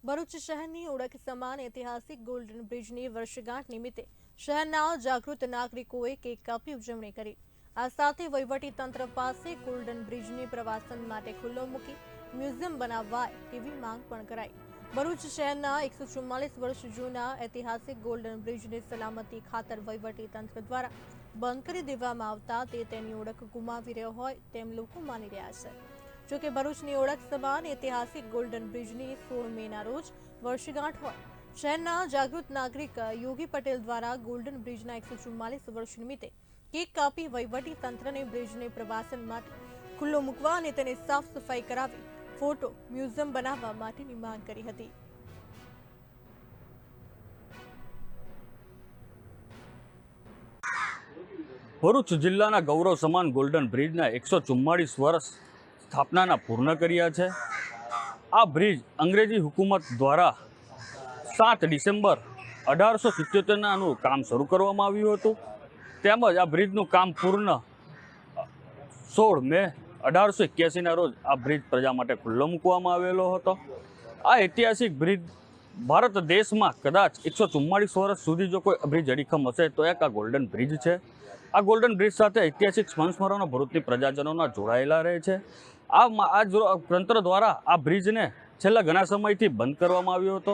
ભરૂચ શહેરની ઓળખ સમાન ઐતિહાસિક ગોલ્ડન બ્રિજની વર્ષગાંઠ નિમિત્તે શહેરના જાગૃત નાગરિકોએ કેક કાપી ઉજવણી કરી। આ સાથે વહીવટી તંત્ર પાસે ગોલ્ડન બ્રિજને પ્રવાસન માટે ખુલ્લો મૂકી મ્યુઝિયમ બનાવાય તેવી માંગ પણ કરાઈ। ભરૂચ શહેરના 144 વર્ષ જૂના ઐતિહાસિક ગોલ્ડન બ્રિજની સલામતી ખાતર વહીવટી તંત્ર દ્વારા બંધ કરી દેવામાં આવતા તે તેની ઓળખ ગુમાવી રહ્યો હોય તેમ લોકો માની રહ્યા છે। જો કે ભરૂચની ઓળખ સમાન ઐતિહાસિક ગોલ્ડન બ્રિજની 16 મેના રોજ વર્ષગાંઠ હોય શહેરના જાગૃત નાગરિક યોગી પટેલ દ્વારા ગોલ્ડન બ્રિજના 144 વર્ષ નિમિત્તે કેક કાપી વહીવટી તંત્રને બ્રિજને પ્રવાસન માટે ખુલ્લો મૂકવા અને તેને સાફ સફાઈ કરાવી ફોટો મ્યુઝિયમ બનાવવા માટેની માંગ કરી હતી। ભરૂચ જિલ્લાના ગૌરવ સમાન ગોલ્ડન બ્રિજના 144 વર્ષ સ્થાપનાના પૂર્ણ કર્યા છે। આ બ્રિજ અંગ્રેજી હુકુમત દ્વારા 7 ડિસેમ્બર 1877 કામ શરૂ કરવામાં આવ્યું હતું। તેમજ આ બ્રિજનું કામ પૂર્ણ 16 મે 1881ના રોજ આ બ્રિજ પ્રજા માટે ખુલ્લો મૂકવામાં આવેલો હતો। આ ઐતિહાસિક બ્રિજ ભારત દેશમાં કદાચ 144 વર્ષ સુધી જો કોઈ બ્રિજ અડીખમ હશે તો એક આ ગોલ્ડન બ્રિજ છે। આ ગોલ્ડન બ્રિજ સાથે ઐતિહાસિક સંસ્મરણો ભરૂચની પ્રજાજનોના જોડાયેલા રહે છે। આ તંત્ર દ્વારા આ બ્રિજને છેલ્લા ઘણા સમયથી બંધ કરવામાં આવ્યો હતો।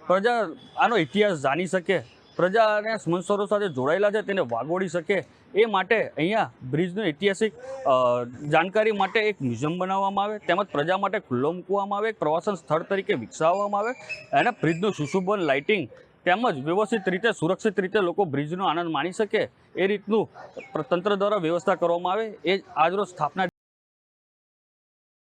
પ્રજા આનો ઇતિહાસ જાણી શકે, પ્રજાને સંસ્મરણો સાથે જોડાયેલા છે તેને વાગોળી શકે એ માટે અહીંયા બ્રિજનું ઐતિહાસિક જાણકારી માટે એક મ્યુઝિયમ બનાવવામાં આવે, તેમજ પ્રજા માટે ખુલ્લો મૂકવામાં આવે, એક પ્રવાસન સ્થળ તરીકે વિકસાવવામાં આવે અને બ્રિજનું સુશોભન લાઇટિંગ તેમજ વ્યવસ્થિત રીતે સુરક્ષિત રીતે લોકો બ્રિજનો આનંદ માણી શકે એ રીતનું તંત્ર દ્વારા વ્યવસ્થા કરવામાં આવે। એ આજરોજ સ્થાપના